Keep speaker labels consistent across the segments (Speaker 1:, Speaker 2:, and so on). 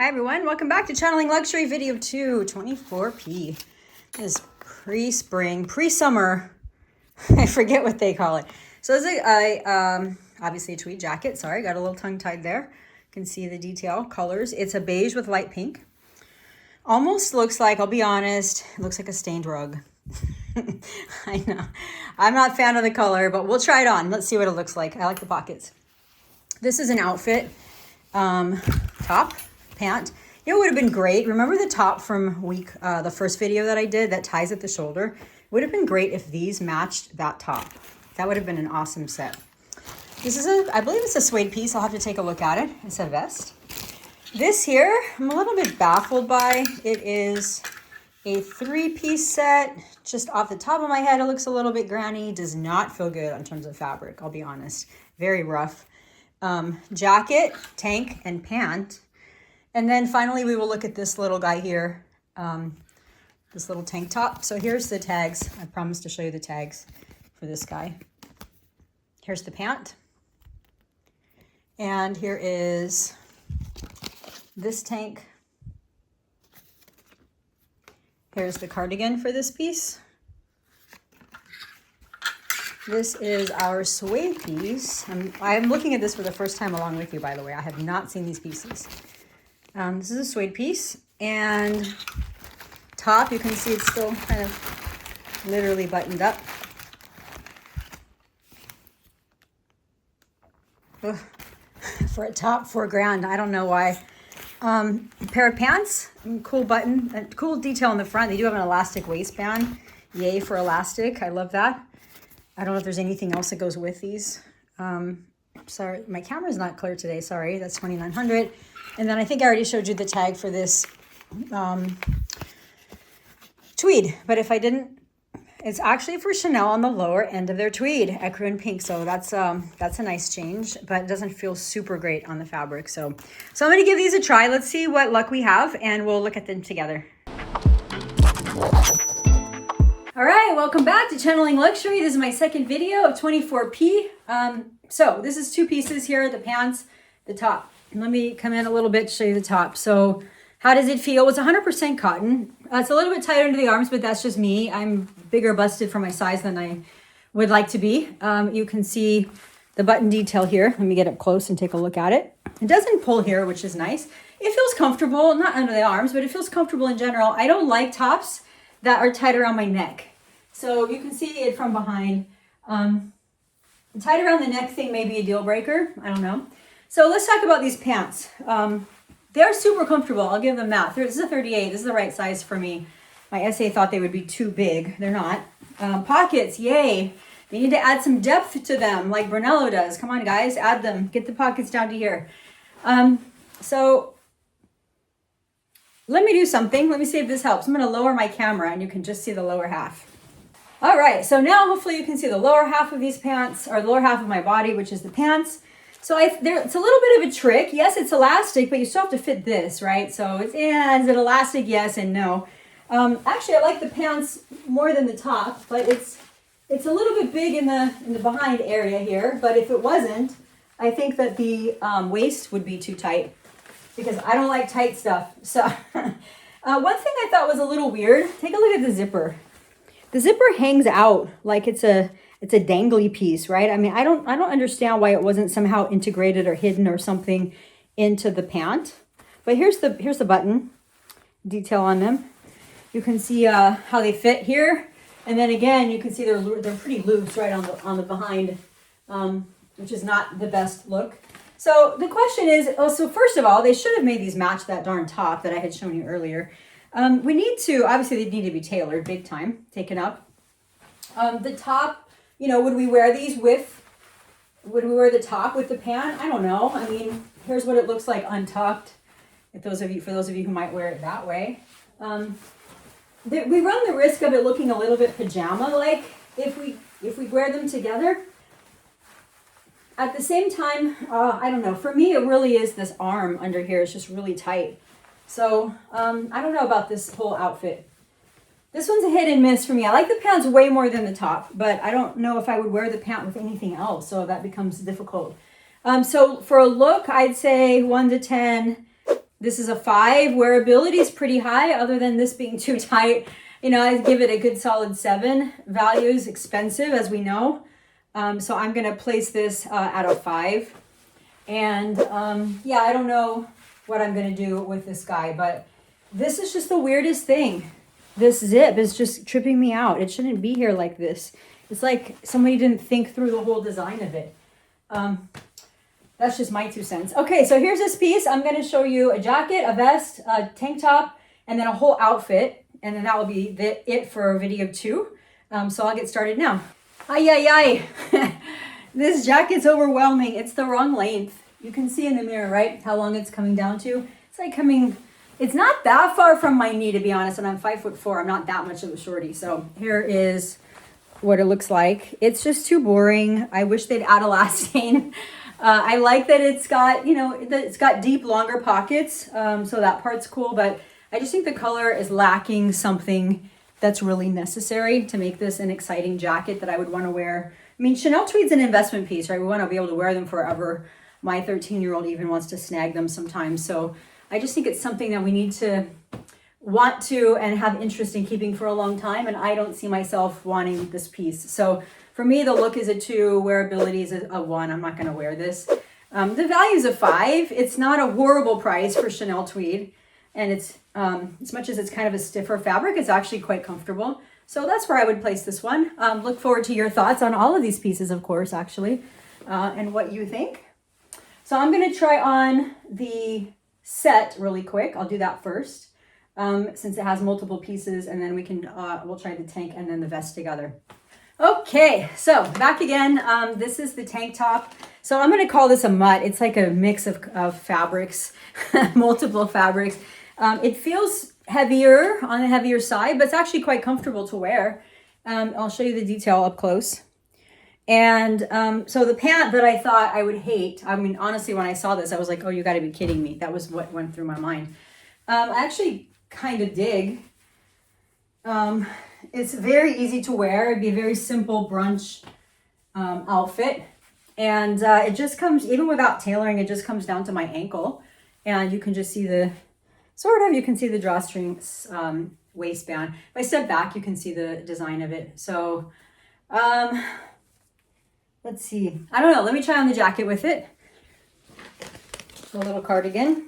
Speaker 1: Hi everyone, welcome back to Channeling Luxury video 2, 24P. This is pre-spring, pre-summer, I forget what they call it. So this is obviously a tweed jacket, sorry, got a little tongue-tied there. You can see the detail, colors. It's a beige with light pink. Almost looks like, I'll be honest, it looks like a stained rug. I know, I'm not a fan of the color, but we'll try it on. Let's see what it looks like. I like the pockets. This is an outfit, top. Pant. You know, it would have been great. Remember the top from the first video that I did that ties at the shoulder? It would have been great if these matched that top. That would have been an awesome set. This is I believe it's a suede piece. I'll have to take a look at it. It's a vest. This here, I'm a little bit baffled by. It is a 3-piece set. Just off the top of my head, it looks a little bit granny. Does not feel good in terms of fabric, I'll be honest. Very rough. Jacket, tank, and pant. And then finally, we will look at this little guy here, this little tank top. So here's the tags. I promised to show you the tags for this guy. Here's the pant. And here is this tank. Here's the cardigan for this piece. This is our suede piece. I'm looking at this for the first time along with you, by the way. I have not seen these pieces. This is a suede piece, and top, you can see it's still kind of literally buttoned up. Ugh. For a top, $4,000, I don't know why. Pair of pants, cool button, cool detail in the front. They do have an elastic waistband. Yay for elastic, I love that. I don't know if there's anything else that goes with these. Sorry, my camera's not clear today, sorry. That's $2,900. And then I think I already showed you the tag for this tweed. But if I didn't, it's actually for Chanel on the lower end of their tweed, ecru and pink. So that's a nice change, but it doesn't feel super great on the fabric. So I'm going to give these a try. Let's see what luck we have, and we'll look at them together. All right, welcome back to Channeling Luxury. This is my second video of 24P. So this is two pieces here, the pants, the top. Let me come in a little bit to show you the top. So how does it feel? It's 100% cotton. It's a little bit tight under the arms, but that's just me. I'm bigger busted for my size than I would like to be. You can see the button detail here. Let me get up close and take a look at it. It doesn't pull here, which is nice. It feels comfortable, not under the arms, but it feels comfortable in general. I don't like tops that are tight around my neck. So you can see it from behind. Tight around the neck thing may be a deal breaker. I don't know. So let's talk about these pants. They're super comfortable. I'll give them that. This is a 38. This is the right size for me. My SA thought they would be too big. They're not. Pockets, yay. They need to add some depth to them like Brunello does. Come on, guys, add them. Get the pockets down to here. So let me do something. Let me see if this helps. I'm going to lower my camera and you can just see the lower half. All right, so now hopefully you can see the lower half of these pants, or the lower half of my body, which is the pants. So it's a little bit of a trick. Yes, it's elastic, but you still have to fit this, right? So is it elastic? Yes and no. Actually, I like the pants more than the top, but it's a little bit big in the behind area here. But if it wasn't, I think that the waist would be too tight because I don't like tight stuff. So one thing I thought was a little weird. Take a look at the zipper. The zipper hangs out like it's a dangly piece, right? I mean, I don't understand why it wasn't somehow integrated or hidden or something into the pant. But here's the button detail on them. You can see how they fit here, and then again you can see they're pretty loose right on the behind, which is not the best look. So the question is, so first of all, they should have made these match that darn top that I had shown you earlier. We need to, obviously they need to be tailored big time, taken up. The top, you know, would we wear the top with the pant? I don't know. I mean, here's what it looks like untucked. For those of you who might wear it that way. We run the risk of it looking a little bit pajama-like if we wear them together. At the same time, I don't know. For me, it really is this arm under here. It's just really tight. So I don't know about this whole outfit. This one's a hit and miss for me. I like the pants way more than the top, but I don't know if I would wear the pant with anything else, so that becomes difficult. So for a look, I'd say 1 to 10. This is a 5. Wearability is pretty high, other than this being too tight. You know, I give it a good solid 7. Value is expensive, as we know. So I'm going to place this at a 5. And yeah, I don't know what I'm going to do with this guy, but this is just the weirdest thing. This zip is just tripping me out. It shouldn't be here like this. It's like somebody didn't think through the whole design of it. That's just my 2 cents. Okay, so here's this piece. I'm going to show you a jacket, a vest, a tank top, and then a whole outfit. And then that will be it for video 2. So I'll get started now. Ay. This jacket's overwhelming. It's the wrong length. You can see in the mirror, right? How long it's coming down to. It's like it's not that far from my knee, to be honest. And I'm 5'4". I'm not that much of a shorty. So here is what it looks like. It's just too boring. I wish they'd add elastane. I like that it's got, you know, it's got deep, longer pockets. So that part's cool, but I just think the color is lacking something that's really necessary to make this an exciting jacket that I would want to wear. I mean, Chanel Tweed's an investment piece, right? We want to be able to wear them forever. My 13-year-old even wants to snag them sometimes. So I just think it's something that we need to want to and have interest in keeping for a long time. And I don't see myself wanting this piece. So for me, the look is a 2, wearability is a 1. I'm not going to wear this. The value is a 5. It's not a horrible price for Chanel Tweed. And it's, as much as it's kind of a stiffer fabric, it's actually quite comfortable. So that's where I would place this one. Look forward to your thoughts on all of these pieces, of course, actually, and what you think. So I'm going to try on the set really quick. I'll do that first, since it has multiple pieces, and then we'll try the tank and then the vest together. Okay, so back again. This is the tank top. So I'm going to call this a mutt. It's like a mix of fabrics, multiple fabrics. It feels heavier, on the heavier side, but it's actually quite comfortable to wear. I'll show you the detail up close. And so the pant that I thought I would hate, I mean, honestly, when I saw this, I was like, oh, you got to be kidding me. That was what went through my mind. I actually kind of dig. It's very easy to wear. It'd be a very simple brunch outfit. And it just comes, even without tailoring, it just comes down to my ankle. And you can just see you can see the drawstring waistband. If I step back, you can see the design of it. So, let's see. I don't know. Let me try on the jacket with it. A little cardigan.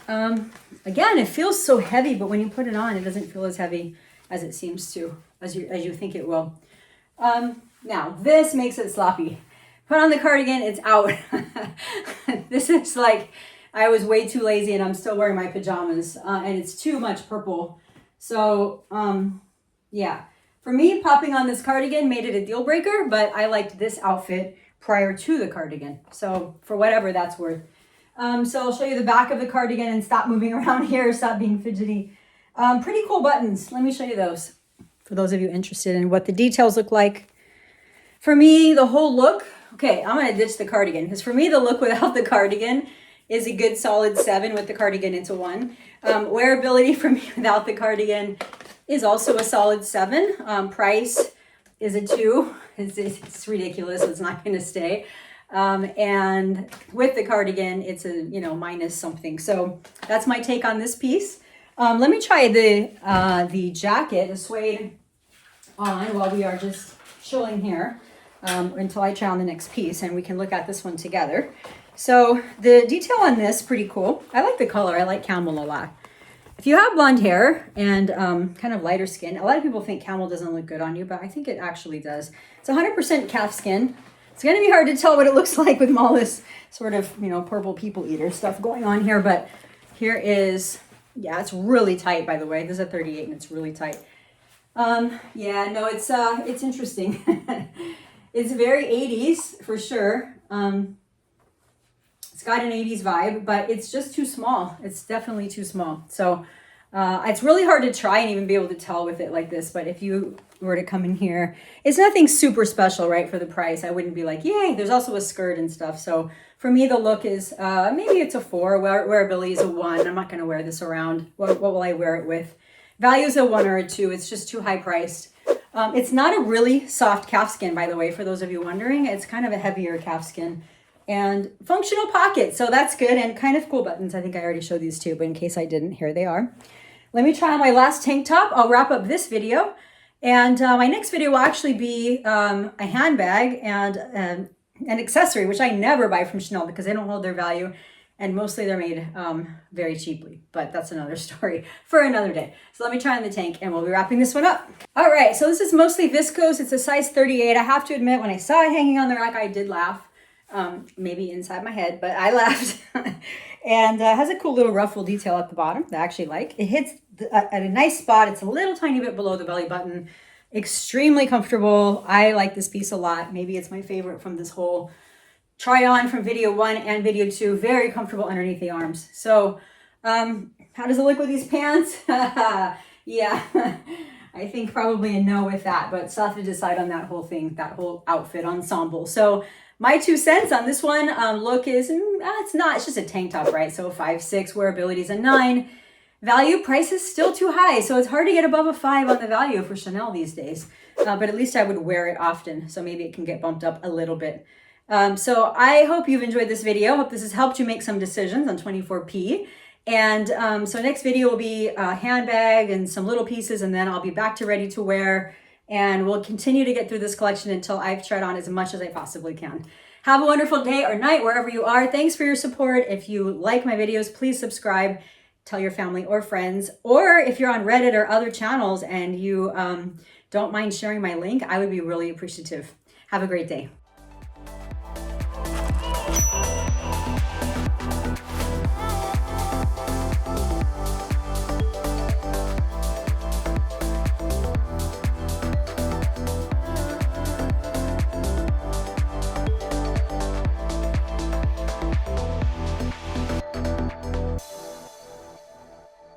Speaker 1: Again, it feels so heavy, but when you put it on, it doesn't feel as heavy as it seems to, as you think it will. Now, this makes it sloppy. Put on the cardigan, it's out. This is like, I was way too lazy and I'm still wearing my pajamas, and it's too much purple. So, yeah. For me, popping on this cardigan made it a deal breaker, but I liked this outfit prior to the cardigan. So, for whatever that's worth. So I'll show you the back of the cardigan and stop moving around here, stop being fidgety. Pretty cool buttons. Let me show you those for those of you interested in what the details look like. For me, the whole look, okay, I'm going to ditch the cardigan because for me, the look without the cardigan is a good solid 7. With the cardigan, it's a 1. Wearability for me without the cardigan is also a solid 7. Price is a 2. It's ridiculous. It's not going to stay. And with the cardigan, it's a, minus something. So that's my take on this piece. Let me try the jacket, the suede, on while we are just chilling here until I try on the next piece and we can look at this one together. So the detail on this, pretty cool. I like the color. I like camel a lot. If you have blonde hair and kind of lighter skin, a lot of people think camel doesn't look good on you, but I think it actually does. It's 100% calf skin. It's going to be hard to tell what it looks like with all this sort of, purple people eater stuff going on here, but here is, yeah, it's really tight, by the way. This is a 38 and it's really tight. Yeah, no, it's interesting. It's very 80s for sure. It's got an 80s vibe, but it's just too small. It's definitely too small. So it's really hard to try and even be able to tell with it like this. But if you were to come in here, it's nothing super special, right? For the price, I wouldn't be like, yay. There's also a skirt and stuff. So for me, the look is maybe it's a 4. Wearability is a 1. I'm not going to wear this around. What will I wear it with? Value is a 1 or a 2. It's just too high priced. It's not a really soft calf skin, by the way, for those of you wondering. It's kind of a heavier calf skin. and functional pockets. So that's good, and kind of cool buttons. I think I already showed these two, but in case I didn't, here they are. Let me try on my last tank top. I'll wrap up this video. And my next video will actually be a handbag and an accessory, which I never buy from Chanel because they don't hold their value. And mostly they're made very cheaply, but that's another story for another day. So let me try on the tank and we'll be wrapping this one up. All right, so this is mostly viscose. It's a size 38. I have to admit, when I saw it hanging on the rack, I did laugh. Maybe inside my head, but I laughed. And has a cool little ruffle detail at the bottom that I actually like. It hits at a nice spot. It's a little tiny bit below the belly button. Extremely comfortable. I like this piece a lot. Maybe it's my favorite from this whole try on from video 1 and video 2. Very comfortable underneath the arms. So how does it look with these pants? Yeah, I think probably a no with that, but still have to decide on that whole thing, that whole outfit ensemble. So my 2 cents on this one look is, it's just a tank top, right? So 5, 6, wearability is a 9. Value price is still too high. So it's hard to get above a 5 on the value for Chanel these days. But at least I would wear it often. So maybe it can get bumped up a little bit. So I hope you've enjoyed this video. Hope this has helped you make some decisions on 24P. And so next video will be a handbag and some little pieces, and then I'll be back to ready to wear. And we'll continue to get through this collection until I've tried on as much as I possibly can. Have a wonderful day or night wherever you are. Thanks for your support. If you like my videos, please subscribe, tell your family or friends. Or if you're on Reddit or other channels and you don't mind sharing my link, I would be really appreciative. Have a great day.